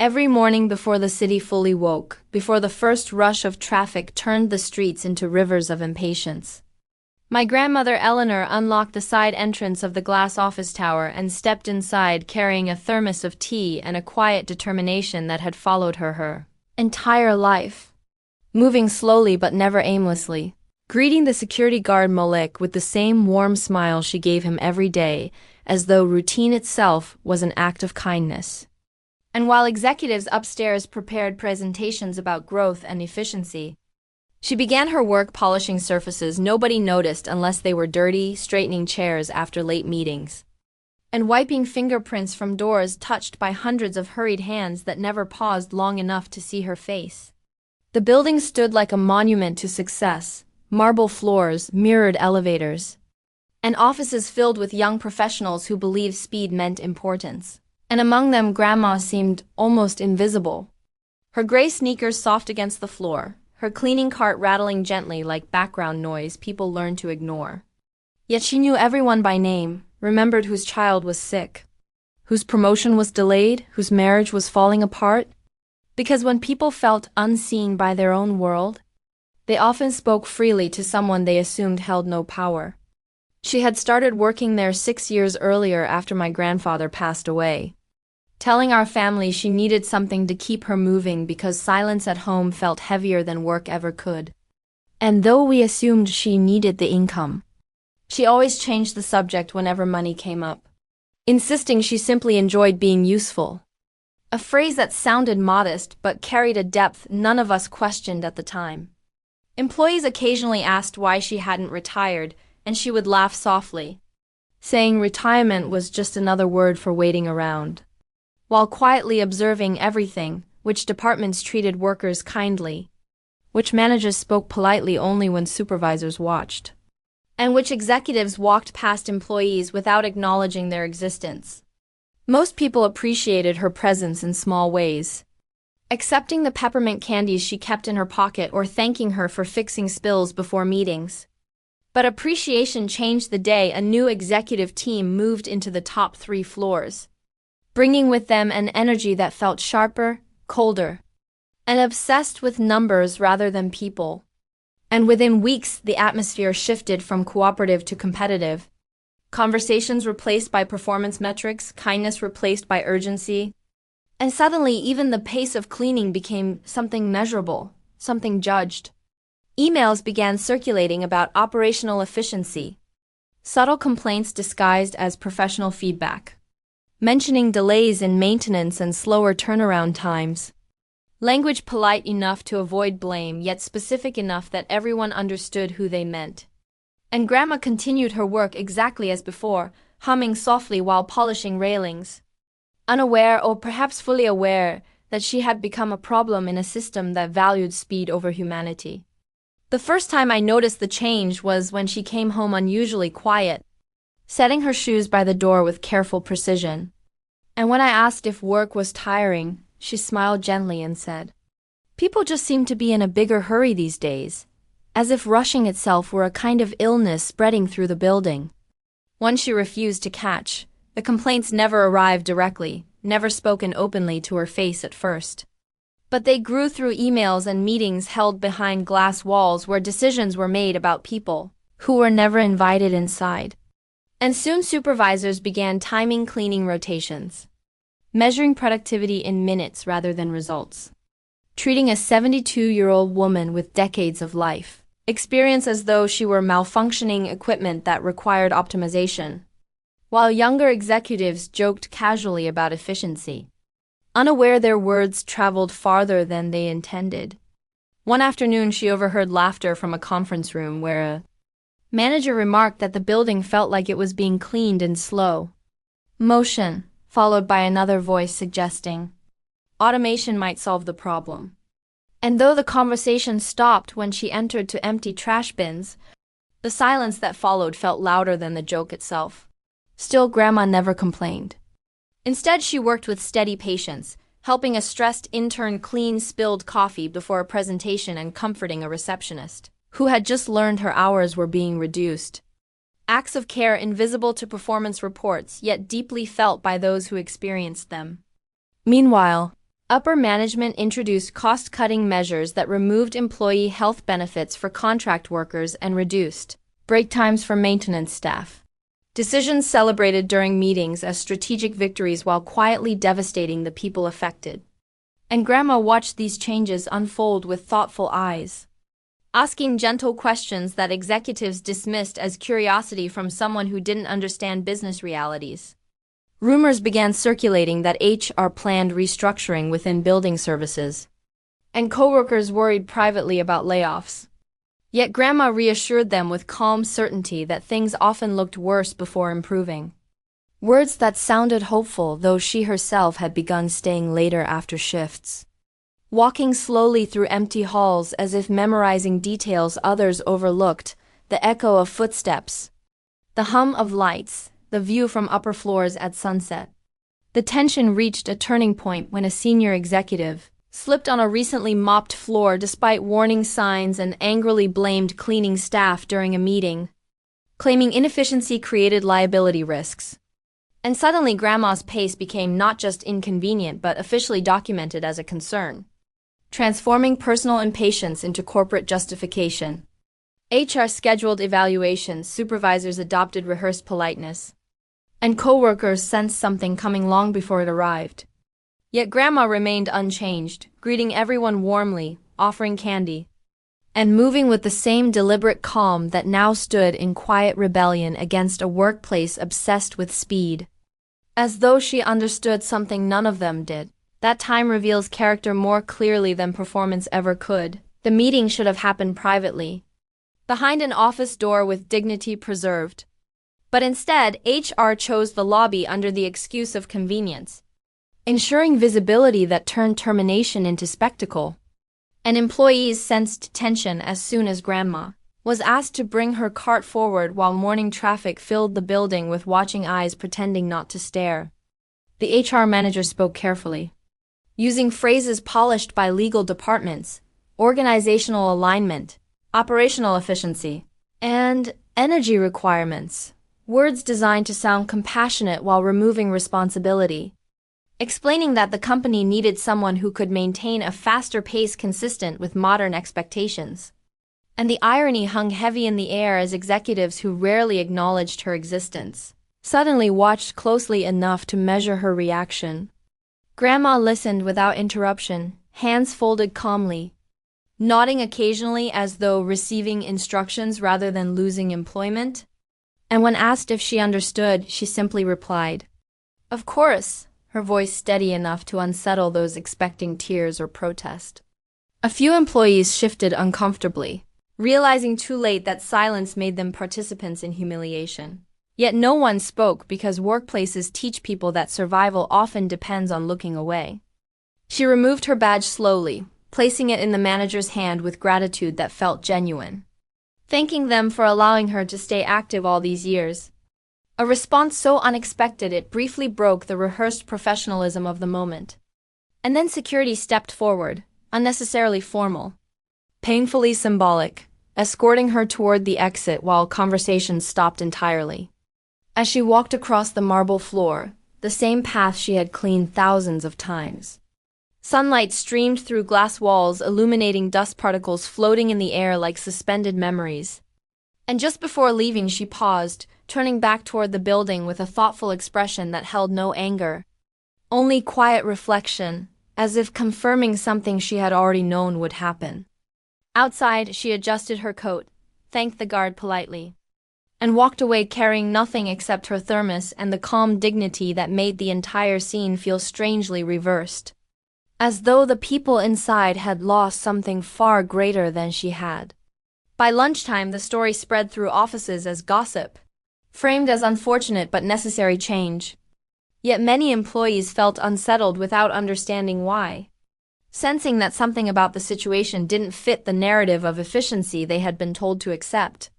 Every morning before the city fully woke, before the first rush of traffic turned the streets into rivers of impatience, my grandmother Eleanor unlocked the side entrance of the glass office tower and stepped inside carrying a thermos of tea and a quiet determination that had followed her entire life. Moving slowly but never aimlessly, greeting the security guard Malik with the same warm smile she gave him every day, as though routine itself was an act of kindness. And while executives upstairs prepared presentations about growth and efficiency, she began her work polishing surfaces nobody noticed unless they were dirty, straightening chairs after late meetings, and wiping fingerprints from doors touched by hundreds of hurried hands that never paused long enough to see her face. The building stood like a monument to success, marble floors, mirrored elevators, and offices filled with young professionals who believed speed meant importance. And among them Grandma seemed almost invisible. Her gray sneakers soft against the floor, her cleaning cart rattling gently like background noise people learned to ignore. Yet she knew everyone by name, remembered whose child was sick, whose promotion was delayed, whose marriage was falling apart. Because when people felt unseen by their own world, they often spoke freely to someone they assumed held no power. She had started working there 6 years earlier after my grandfather passed away, telling our family she needed something to keep her moving because silence at home felt heavier than work ever could. And though we assumed she needed the income, she always changed the subject whenever money came up, insisting she simply enjoyed being useful. A phrase that sounded modest but carried a depth none of us questioned at the time. Employees occasionally asked why she hadn't retired, and she would laugh softly, saying retirement was just another word for waiting around, while quietly observing everything, which departments treated workers kindly, which managers spoke politely only when supervisors watched, and which executives walked past employees without acknowledging their existence. Most people appreciated her presence in small ways, accepting the peppermint candies she kept in her pocket or thanking her for fixing spills before meetings. But appreciation changed the day a new executive team moved into the top 3 floors, bringing with them an energy that felt sharper, colder, and obsessed with numbers rather than people. And within weeks, the atmosphere shifted from cooperative to competitive. Conversations replaced by performance metrics, kindness replaced by urgency, and suddenly even the pace of cleaning became something measurable, something judged. Emails began circulating about operational efficiency, subtle complaints disguised as professional feedback, mentioning delays in maintenance and slower turnaround times. Language polite enough to avoid blame, yet specific enough that everyone understood who they meant. And Grandma continued her work exactly as before, humming softly while polishing railings, unaware or perhaps fully aware that she had become a problem in a system that valued speed over humanity. The first time I noticed the change was when she came home unusually quiet, setting her shoes by the door with careful precision. And when I asked if work was tiring, she smiled gently and said, "People just seem to be in a bigger hurry these days, as if rushing itself were a kind of illness spreading through the building." One she refused to catch. The complaints never arrived directly, never spoken openly to her face at first. But they grew through emails and meetings held behind glass walls where decisions were made about people who were never invited inside. And soon supervisors began timing cleaning rotations, measuring productivity in minutes rather than results, treating a 72-year-old woman with decades of life experience as though she were malfunctioning equipment that required optimization, while younger executives joked casually about efficiency, unaware their words traveled farther than they intended. One afternoon she overheard laughter from a conference room where a manager remarked that the building felt like it was being cleaned in slow motion, followed by another voice suggesting automation might solve the problem. And though the conversation stopped when she entered to empty trash bins, the silence that followed felt louder than the joke itself. Still, Grandma never complained. Instead, she worked with steady patience, helping a stressed intern clean spilled coffee before a presentation and comforting a receptionist who had just learned her hours were being reduced. Acts of care invisible to performance reports, yet deeply felt by those who experienced them. Meanwhile, Upper management introduced cost-cutting measures that removed employee health benefits for contract workers and reduced break times for maintenance staff. Decisions celebrated during meetings as strategic victories while quietly devastating the people affected. And Grandma watched these changes unfold with thoughtful eyes, asking gentle questions that executives dismissed as curiosity from someone who didn't understand business realities. Rumors began circulating that HR planned restructuring within building services, and coworkers worried privately about layoffs. Yet Grandma reassured them with calm certainty that things often looked worse before improving. Words that sounded hopeful, though she herself had begun staying later after shifts. Walking slowly through empty halls as if memorizing details others overlooked, the echo of footsteps, the hum of lights, the view from upper floors at sunset. The tension reached a turning point when a senior executive slipped on a recently mopped floor despite warning signs and angrily blamed cleaning staff during a meeting, claiming inefficiency created liability risks. And suddenly Grandma's pace became not just inconvenient but officially documented as a concern, transforming personal impatience into corporate justification. HR scheduled evaluations, supervisors adopted rehearsed politeness, and coworkers sensed something coming long before it arrived. Yet Grandma remained unchanged, greeting everyone warmly, offering candy, and moving with the same deliberate calm that now stood in quiet rebellion against a workplace obsessed with speed. As though she understood something none of them did. That time reveals character more clearly than performance ever could. The meeting should have happened privately, behind an office door with dignity preserved. But instead, HR chose the lobby under the excuse of convenience, ensuring visibility that turned termination into spectacle. And employees sensed tension as soon as Grandma was asked to bring her cart forward while morning traffic filled the building with watching eyes pretending not to stare. The HR manager spoke carefully, using phrases polished by legal departments: organizational alignment, operational efficiency, and energy requirements. Words designed to sound compassionate while removing responsibility, explaining that the company needed someone who could maintain a faster pace consistent with modern expectations. And the irony hung heavy in the air as executives who rarely acknowledged her existence suddenly watched closely enough to measure her reaction. Grandma listened without interruption, hands folded calmly, nodding occasionally as though receiving instructions rather than losing employment. And when asked if she understood, she simply replied, "Of course," her voice steady enough to unsettle those expecting tears or protest. A few employees shifted uncomfortably, realizing too late that silence made them participants in humiliation. Yet no one spoke because workplaces teach people that survival often depends on looking away. She removed her badge slowly, placing it in the manager's hand with gratitude that felt genuine, thanking them for allowing her to stay active all these years. A response so unexpected it briefly broke the rehearsed professionalism of the moment. And then security stepped forward, unnecessarily formal, painfully symbolic, escorting her toward the exit while conversation stopped entirely. As she walked across the marble floor, the same path she had cleaned thousands of times, sunlight streamed through glass walls, illuminating dust particles floating in the air like suspended memories. And just before leaving, she paused, turning back toward the building with a thoughtful expression that held no anger, only quiet reflection, as if confirming something she had already known would happen. Outside, she adjusted her coat, thanked the guard politely, and walked away carrying nothing except her thermos and the calm dignity that made the entire scene feel strangely reversed, as though the people inside had lost something far greater than she had. By lunchtime, the story spread through offices as gossip, framed as unfortunate but necessary change. Yet many employees felt unsettled without understanding why, sensing that something about the situation didn't fit the narrative of efficiency they had been told to accept.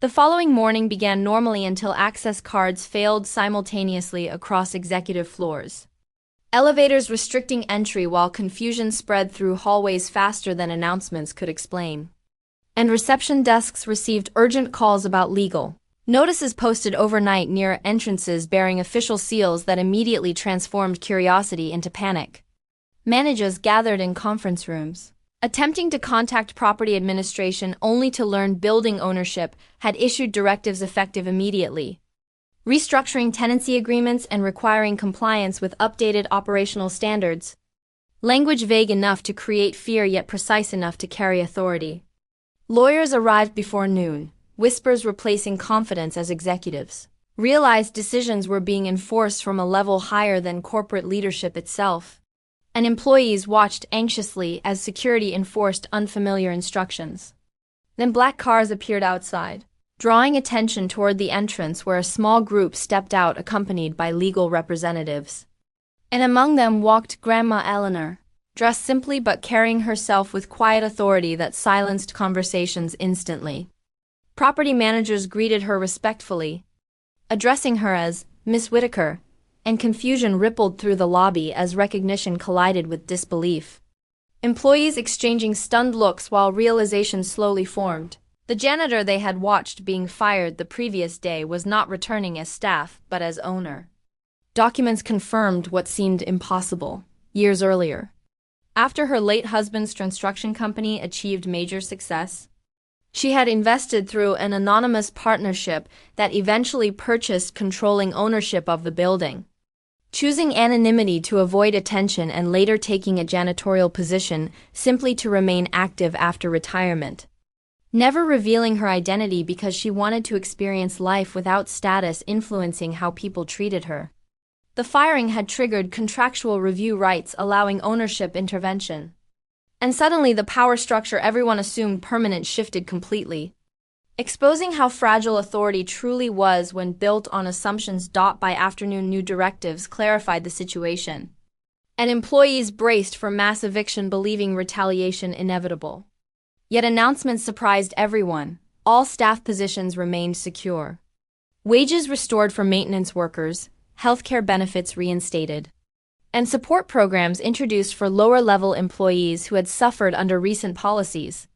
The following morning began normally until access cards failed simultaneously across executive floors, elevators restricting entry while confusion spread through hallways faster than announcements could explain. And reception desks received urgent calls about legal notices posted overnight near entrances bearing official seals that immediately transformed curiosity into panic. Managers gathered in conference rooms, attempting to contact property administration only to learn building ownership had issued directives effective immediately, restructuring tenancy agreements and requiring compliance with updated operational standards. Language vague enough to create fear yet precise enough to carry authority. Lawyers arrived before noon, whispers replacing confidence as executives realized decisions were being enforced from a level higher than corporate leadership itself, and employees watched anxiously as security enforced unfamiliar instructions. Then black cars appeared outside, drawing attention toward the entrance where a small group stepped out accompanied by legal representatives. And among them walked Grandma Eleanor, dressed simply but carrying herself with quiet authority that silenced conversations instantly. Property managers greeted her respectfully, addressing her as Miss Whitaker, and confusion rippled through the lobby as recognition collided with disbelief. Employees exchanging stunned looks while realization slowly formed. The janitor they had watched being fired the previous day was not returning as staff but as owner. Documents confirmed what seemed impossible years earlier. After her late husband's construction company achieved major success, she had invested through an anonymous partnership that eventually purchased controlling ownership of the building, choosing anonymity to avoid attention and later taking a janitorial position simply to remain active after retirement, never revealing her identity because she wanted to experience life without status influencing how people treated her. The firing had triggered contractual review rights allowing ownership intervention. And suddenly the power structure everyone assumed permanent shifted completely, exposing how fragile authority truly was when built on assumptions. By afternoon, new directives clarified the situation, and employees braced for mass eviction believing retaliation inevitable. Yet announcements surprised everyone. All staff positions remained secure. Wages restored for maintenance workers, healthcare benefits reinstated, and support programs introduced for lower-level employees who had suffered under recent policies,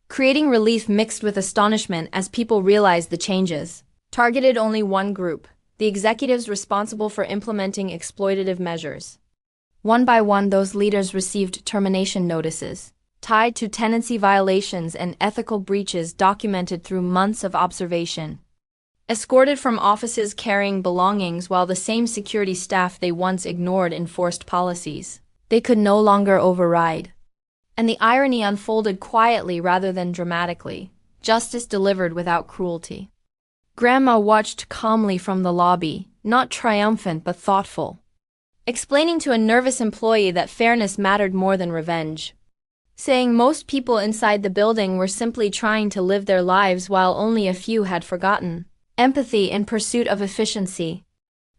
creating relief mixed with astonishment as people realized the changes targeted only one group, the executives responsible for implementing exploitative measures. One by one, those leaders received termination notices, tied to tenancy violations and ethical breaches documented through months of observation, escorted from offices carrying belongings while the same security staff they once ignored enforced policies they could no longer override. And the irony unfolded quietly rather than dramatically, justice delivered without cruelty. Grandma watched calmly from the lobby, not triumphant but thoughtful, explaining to a nervous employee that fairness mattered more than revenge, saying most people inside the building were simply trying to live their lives while only a few had forgotten empathy in pursuit of efficiency.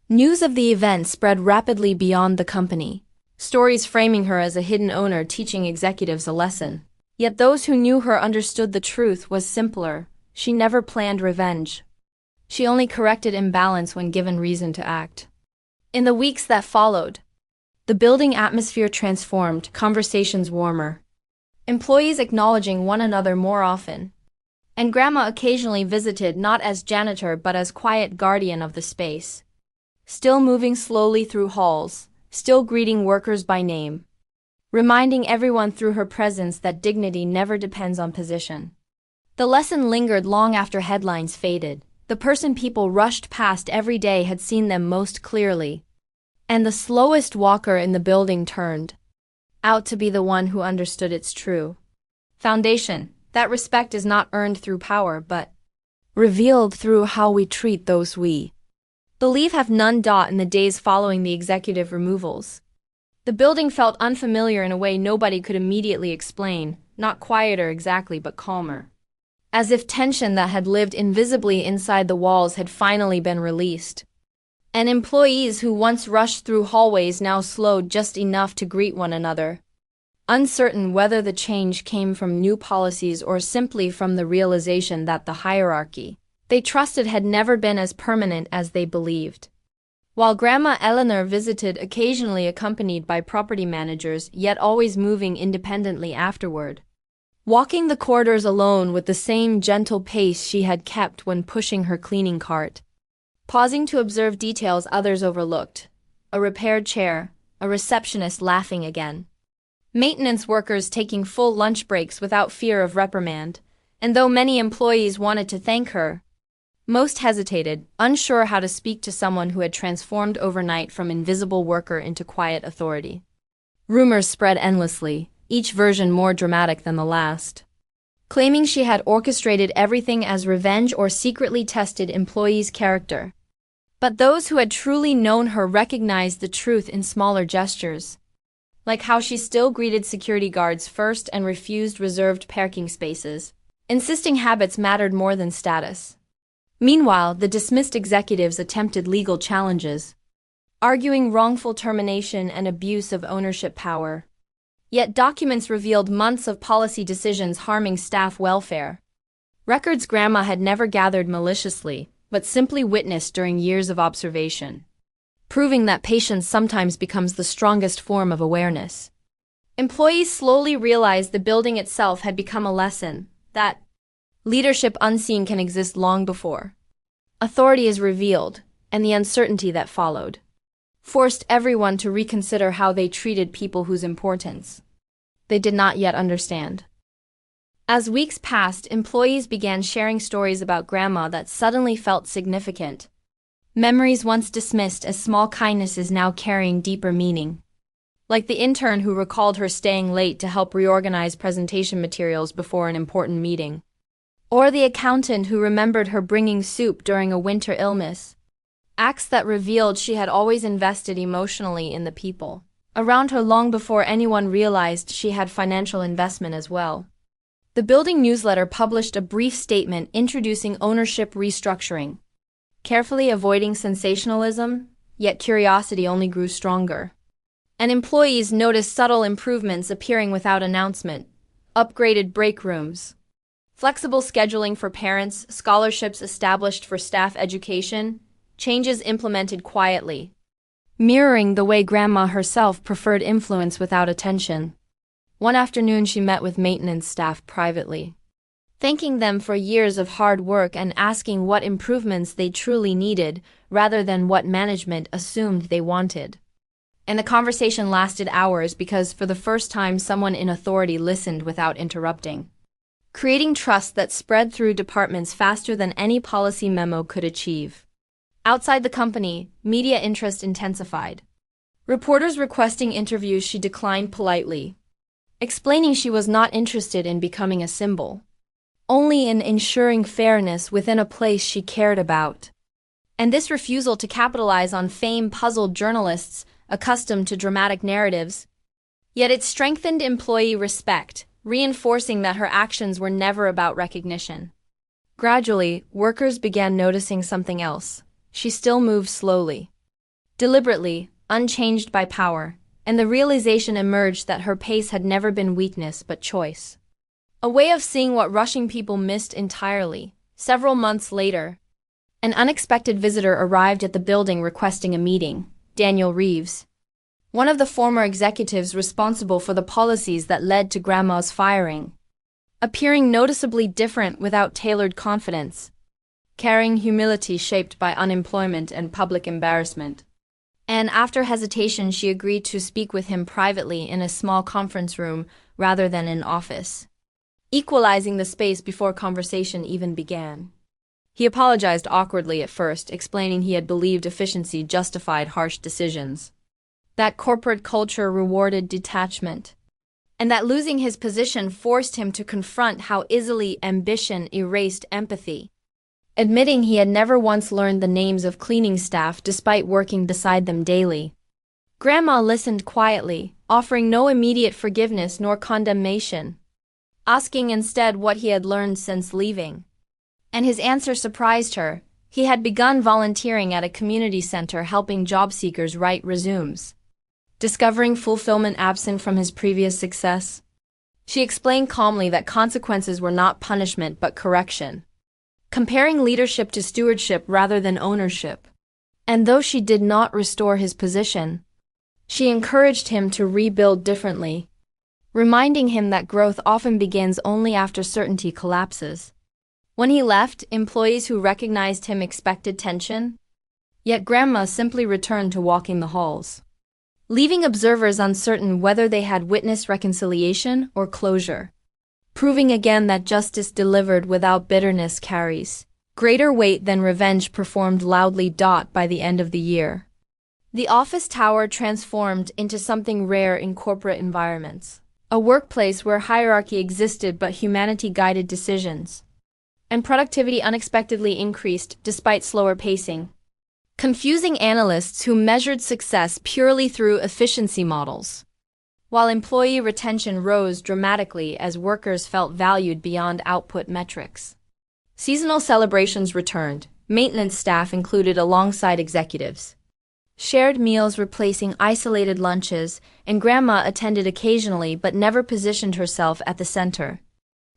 News of the event spread rapidly beyond the company, stories framing her as a hidden owner teaching executives a lesson. Yet those who knew her understood the truth was simpler. She never planned revenge. She only corrected imbalance when given reason to act. In the weeks that followed, the building atmosphere transformed, conversations warmer, employees acknowledging one another more often, and Grandma occasionally visited not as janitor but as quiet guardian of the space, still moving slowly through halls, still greeting workers by name, reminding everyone through her presence that dignity never depends on position. The lesson lingered long after headlines faded. The person people rushed past every day had seen them most clearly, and the slowest walker in the building turned out to be the one who understood its true foundation. That respect is not earned through power but revealed through how we treat those we believe have none. In the days following the executive removals, the building felt unfamiliar in a way nobody could immediately explain, not quieter exactly but calmer, as if tension that had lived invisibly inside the walls had finally been released. And employees who once rushed through hallways now slowed just enough to greet one another, uncertain whether the change came from new policies or simply from the realization that the hierarchy they trusted had never been as permanent as they believed. While Grandma Eleanor visited occasionally accompanied by property managers, yet always moving independently afterward, walking the corridors alone with the same gentle pace she had kept when pushing her cleaning cart, pausing to observe details others overlooked, a repaired chair, a receptionist laughing again, Maintenance workers taking full lunch breaks without fear of reprimand, and though many employees wanted to thank her, most hesitated, unsure how to speak to someone who had transformed overnight from invisible worker into quiet authority. Rumors spread endlessly, each version more dramatic than the last, claiming she had orchestrated everything as revenge or secretly tested employees' character. But those who had truly known her recognized the truth in smaller gestures, like how she still greeted security guards first and refused reserved parking spaces, insisting habits mattered more than status. Meanwhile, the dismissed executives attempted legal challenges, arguing wrongful termination and abuse of ownership power. Yet documents revealed months of policy decisions harming staff welfare. Records Grandma had never gathered maliciously, but simply witnessed during years of observation, proving that patience sometimes becomes the strongest form of awareness. Employees slowly realized the building itself had become a lesson that leadership unseen can exist long before authority is revealed, and the uncertainty that followed forced everyone to reconsider how they treated people whose importance they did not yet understand. As weeks passed, employees began sharing stories about Grandma that suddenly felt significant. Memories once dismissed as small kindnesses now carrying deeper meaning. Like the intern who recalled her staying late to help reorganize presentation materials before an important meeting. Or the accountant who remembered her bringing soup during a winter illness. Acts that revealed she had always invested emotionally in the people around her long before anyone realized she had financial investment as well. The building newsletter published a brief statement introducing ownership restructuring, carefully avoiding sensationalism, yet curiosity only grew stronger. And employees noticed subtle improvements appearing without announcement: upgraded break rooms, flexible scheduling for parents, scholarships established for staff education, changes implemented quietly, mirroring the way Grandma herself preferred influence without attention. One afternoon she met with maintenance staff privately, thanking them for years of hard work and asking what improvements they truly needed rather than what management assumed they wanted. And the conversation lasted hours because for the first time someone in authority listened without interrupting, creating trust that spread through departments faster than any policy memo could achieve. Outside the company, media interest intensified. Reporters requesting interviews she declined politely, explaining she was not interested in becoming a symbol, only in ensuring fairness within a place she cared about. And this refusal to capitalize on fame puzzled journalists accustomed to dramatic narratives. Yet it strengthened employee respect, reinforcing that her actions were never about recognition. Gradually, workers began noticing something else. She still moved slowly, deliberately, unchanged by power, and the realization emerged that her pace had never been weakness but choice. A way of seeing what rushing people missed entirely. Several months later, an unexpected visitor arrived at the building requesting a meeting: Daniel Reeves, one of the former executives responsible for the policies that led to Grandma's firing. Appearing noticeably different without tailored confidence, carrying humility shaped by unemployment and public embarrassment. And after hesitation she agreed to speak with him privately in a small conference room rather than an office, equalizing the space before conversation even began. He apologized awkwardly at first, explaining he had believed efficiency justified harsh decisions, that corporate culture rewarded detachment, and that losing his position forced him to confront how easily ambition erased empathy. Admitting he had never once learned the names of cleaning staff despite working beside them daily. Grandma listened quietly, offering no immediate forgiveness nor condemnation, asking instead what he had learned since leaving. And his answer surprised her. He had begun volunteering at a community center helping job seekers write resumes, discovering fulfillment absent from his previous success. She explained calmly that consequences were not punishment but correction, comparing leadership to stewardship rather than ownership. And though she did not restore his position, she encouraged him to rebuild differently, reminding him that growth often begins only after certainty collapses. When he left, employees who recognized him expected tension, yet Grandma simply returned to walking the halls, leaving observers uncertain whether they had witnessed reconciliation or closure. Proving again that justice delivered without bitterness carries greater weight than revenge performed loudly. By the end of the year, the office tower transformed into something rare in corporate environments. A workplace where hierarchy existed but humanity guided decisions. And productivity unexpectedly increased despite slower pacing, confusing analysts who measured success purely through efficiency models, while employee retention rose dramatically as workers felt valued beyond output metrics. Seasonal celebrations returned, maintenance staff included alongside executives. Shared meals replacing isolated lunches, and grandma attended occasionally but never positioned herself at the center,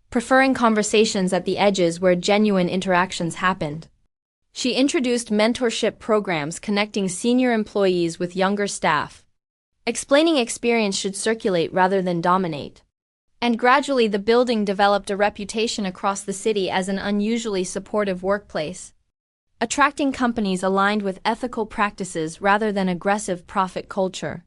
preferring conversations at the edges where genuine interactions happened. She introduced mentorship programs connecting senior employees with younger staff, explaining experience should circulate rather than dominate. And gradually the building developed a reputation across the city as an unusually supportive workplace, attracting companies aligned with ethical practices rather than aggressive profit culture.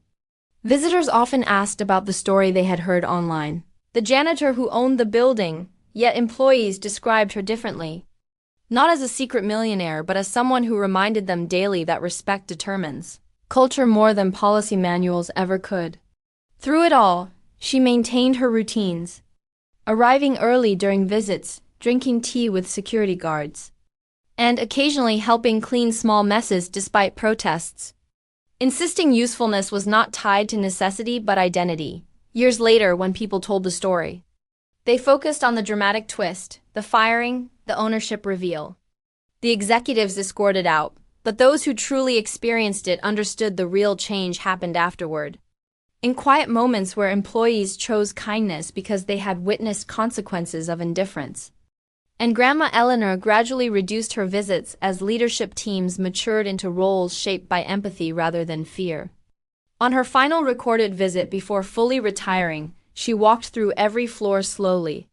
Visitors often asked about the story they had heard online. The janitor who owned the building, yet employees described her differently. Not as a secret millionaire, but as someone who reminded them daily that respect determines culture more than policy manuals ever could. Through it all, she maintained her routines, arriving early during visits, drinking tea with security guards, and occasionally helping clean small messes despite protests. Insisting usefulness was not tied to necessity but identity. Years later, when people told the story, they focused on the dramatic twist, the firing, the ownership reveal. The executives escorted out, but those who truly experienced it understood the real change happened afterward. In quiet moments where employees chose kindness because they had witnessed consequences of indifference. And Grandma Eleanor gradually reduced her visits as leadership teams matured into roles shaped by empathy rather than fear. On her final recorded visit before fully retiring, she walked through every floor slowly,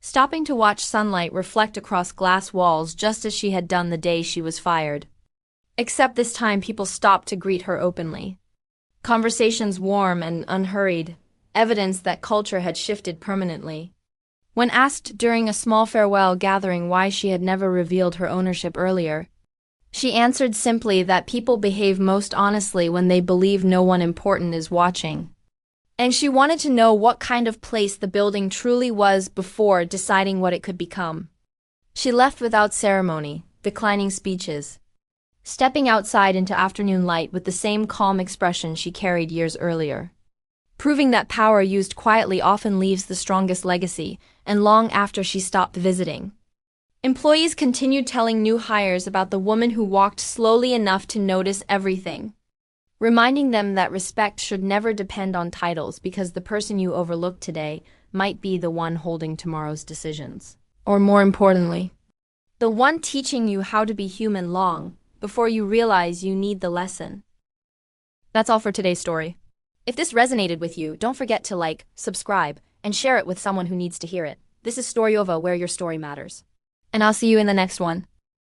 stopping to watch sunlight reflect across glass walls just as she had done the day she was fired. Except this time people stopped to greet her openly. Conversations warm and unhurried, evidence that culture had shifted permanently. When asked during a small farewell gathering why she had never revealed her ownership earlier, she answered simply that people behave most honestly when they believe no one important is watching. And she wanted to know what kind of place the building truly was before deciding what it could become. She left without ceremony, declining speeches, stepping outside into afternoon light with the same calm expression she carried years earlier, proving that power used quietly often leaves the strongest legacy. And long after she stopped visiting, employees continued telling new hires about the woman who walked slowly enough to notice everything, reminding them that respect should never depend on titles because the person you overlooked today might be the one holding tomorrow's decisions. Or more importantly, the one teaching you how to be human long before you realize you need the lesson. That's all for today's story. If this resonated with you, don't forget to like, subscribe, and share it with someone who needs to hear it. This is Storyova, where your story matters. And I'll see you in the next one.